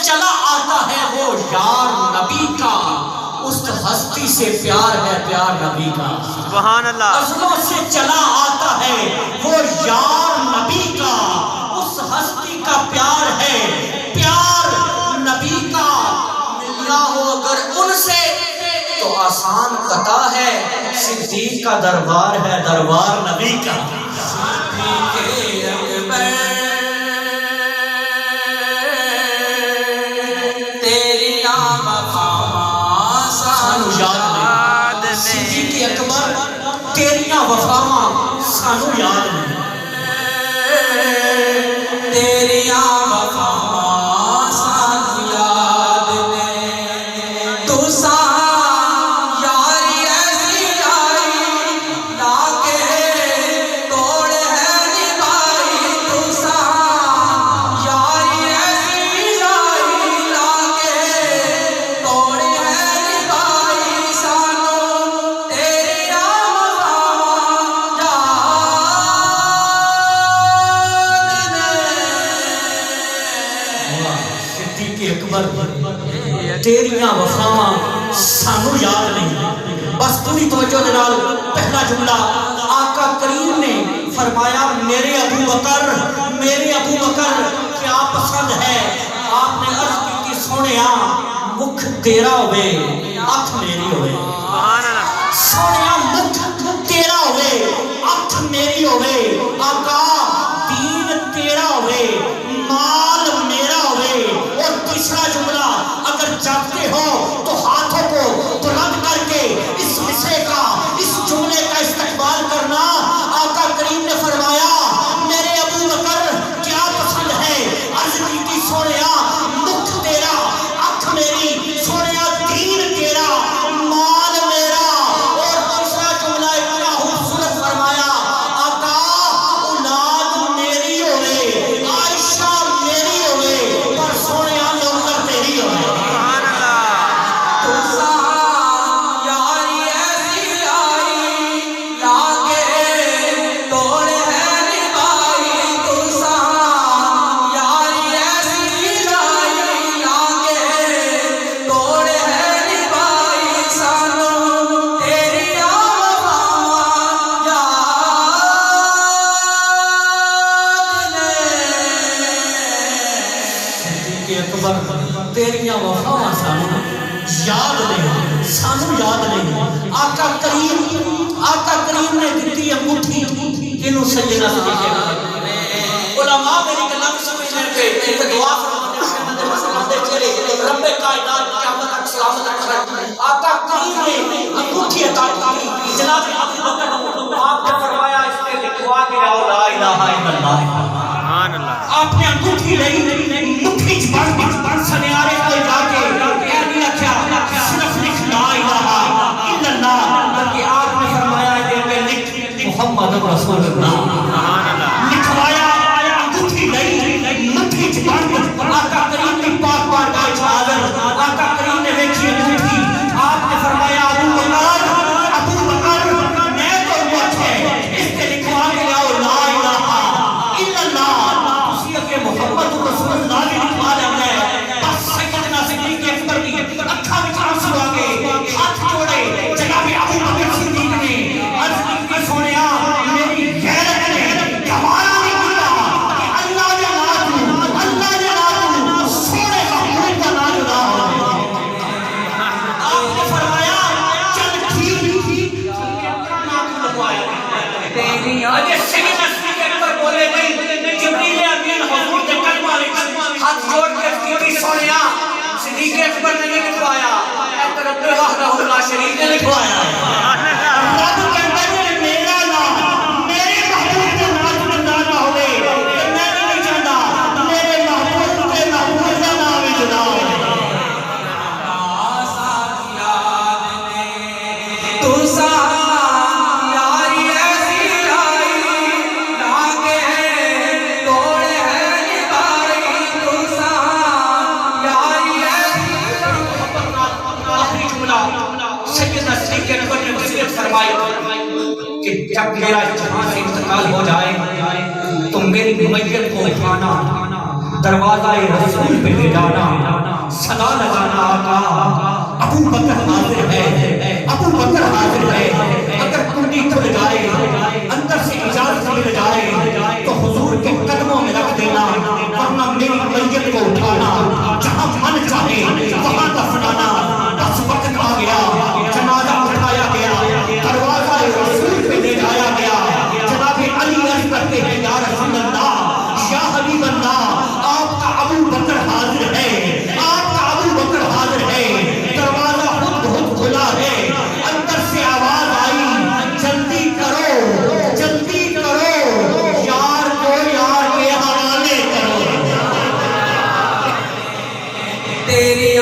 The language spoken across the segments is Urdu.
چلا آتا ہے وہ یار نبی کا، اس ہستی سے پیار ہے پیار نبی کا۔ سبحان اللہ۔ عزلوں سے چلا آتا ہے وہ یار نبی کا، اس ہستی کا پیار ہے پیار نبی کا۔ ملنا ہو اگر ان سے تو آسان قطع ہے، صدیق کا دربار ہے دربار نبی کا۔ صدیق اکبر تیریاں وفاواں سانو یاد نہیں، تیریاں وفاواں سانو یاد نہیں، تو سان یاری ایسی آئی لاکے توڑ ہے نبھائی، تو سان یاری ایسی آئی لاکے توڑ ہے نبھائی، سانو تیریاں وفاواں صدیق اکبر تیریاں وفاواں سانو یاد نہیں۔ بس پوری توجہ دے نال پہلا جملہ آقا کریم نے فرمایا میرے ابو بکر کیا پسند ہے؟ آپ نے عرض کی کہ سونیا مکھ تیرا ہوئے اکھ میری ہوئے، سونیا مکھ تیرا ہوئے اکھ میری ہوئے، آقا دین تیرا ہوئے مال میرا ہوئے۔ اور تیسرا جملہ اگر جانتے ہو تو ہاتھوں کو بلند کر کے اس مصرے کا اس جملے کا استقبال کرنا۔ آقا کریم نے فرمایا میرے ابو بکر کیا پسند ہے؟ عرض کی کہ سونیا مکھ تیرا اکھ میری، سونیا دین تیرا مال میرا۔ اور تیسرا جملہ اتنا خوبصورت فرمایا آقا اولاد میری ہوئے، عائشہ میری ہوئے، پر سونیا نوکر تیری ہوئے۔ تو سان یاری ایسی آئی لاکے توڑ ہے نبھائی، تو سان یاری ایسی آئی لاکے توڑ ہے نبھائی، سانو تیریاں وفاواں یاد نہیں۔ صدیق اکبر تیریاں وفاواں سانو یاد نہیں، سانو یاد نہیں۔ آقا کریم نے دتی انگوٹھی انہوں سیدنا صدیق اکبر۔ علماء میری گلاں سمجھ لیں کہ ایک دعا فرماتے چلے رب کائنات قیامت تک سلامت رکھے۔ آقا کریم نے انگوٹھی عطا کی جناب ابو بکر کو، آپ نے فرمایا اس پہ لکھوا کے لاؤ لا الہ الا اللہ۔ سبحان اللہ۔ آپ نے انگوٹھی لئی مٹھی چ بڑھ سنیارے کو جا کے اے نہیں رکھیا صرف لکھ لا الہ الا اللہ، بلکہ آپ نے فرمایا دے پہ لکھ محمد رسول اللہ۔ سبحان اللہ۔ لکھوایا انگوٹھی لئی مٹھی چ بڑھ آقا کریم کی پاک بارگاہ وچ حاضر۔ آقا کریم نے ویکھی انگوٹھی، آپ نے فرمایا ابو بکر میں تو مت ہے اس پہ لکھوا کے لاؤ لا الہ الا اللہ۔ اسی کے محمد رسول اللہ نے لکھوا لینا ہے۔ بس سیدنا صدیق اکبر کی اکھاں وچ آنسو آ گئے، ہاتھ جوڑے جناب ابو بکر صدیق نے عرض کی سونیا میری غیرت نے گوارا نہیں کیتا کہ اللہ نے نام سونے محمود کا نام جدا ہو۔ آپ نے فرمایا چل ٹھیک اپنا نام لگوایا۔ اجے سیدنا صدیق اکبر بولے نہیں، جبریل امین حضور کے قدماں وچ ہاتھ جوڑ کے کی سونیا صدیق اکبر نے نہیں لکھوایا، اے رب وحدہ لا شریک نے لکھوایا ہے۔ رب کہتا ہے میرا نام میرے محبوب کا نام جدا نہ ہوئے، میں نہیں چاہتا میرے محبوب کے محبوب کا نام بھی جدا ہو۔ تو سان یاری ایسی آئی لاکے توڑ ہے نبھائی، تو سان یاری ایسی آخری جملہ سیدنا صدیق اکبر نے وصیت فرمائی کہ جب میرا جہاں سے انتقال ہو جائے تو میری میت کو اٹھانا دروازہ رسول پہ لے جانا، صدا لگانا آقا ابو بکر حاضر ہے، ابو بکر حاضر ہے، اگر کنڈی کھل جائے اندر سے اجازت مل جائے تو حضور کے قدموں میں رکھ دینا، ورنہ میری میت کو اٹھانا، جہاں من چاہے وہاں دفنانا۔ بس وقت آ گیا، جنازہ اٹھایا گیا، دروازہ رسول پہ لے جایا گیا۔ جناب علی عرض کرتے ہیں یا رسول اللہ، یا حبیب اللہ، آپ کا ابو بکر حاضر ہے، آپ کا ابو بکر حاضر ہے۔ دروازہ خود بہت کھلا ہے، اندر سے آواز آئی جلدی کرو، جلدی کرو، یار کو یار کے حوالے کرو۔ تیری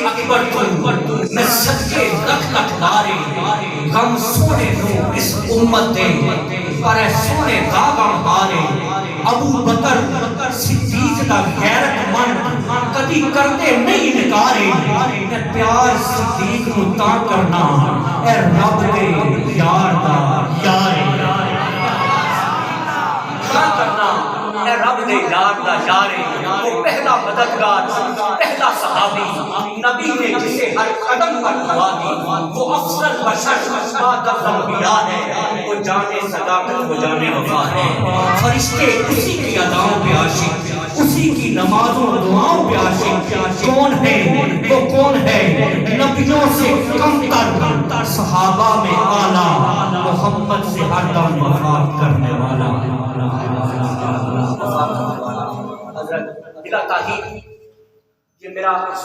اکبر تو میں صدقے لکھ لکھ مارے، غم سونے نو اس امت دے، پر اے سونے داغم ہارے۔ ابو بکر صدیق دا غیرت مند کدی کرتے نہیں انکارے، میں پیار صدیق نو تا کرنا اے رب دے یار دا یارے، تا کرنا اے رب دے یار دا یارے۔ وہ پہلا مددگار، پہلا صحابی، نبی نے جسے ہر قدم پر دعا دی، وہ افضل بشر بعد الانبیاء ہے، وہ جانے صداقت، وہ جانے وفا ہے۔ فرشتے اسی کی اداؤں پہ عاشق، اسی کی نمازوں دعاؤں پہ عاشق۔ کون ہے وہ کون ہے؟ نبیوں سے کم تر، صحابہ میں اعلیٰ، محمد سے ہر دم وفا کرنے والا۔ حضرت بلا تاخیر یہ میرا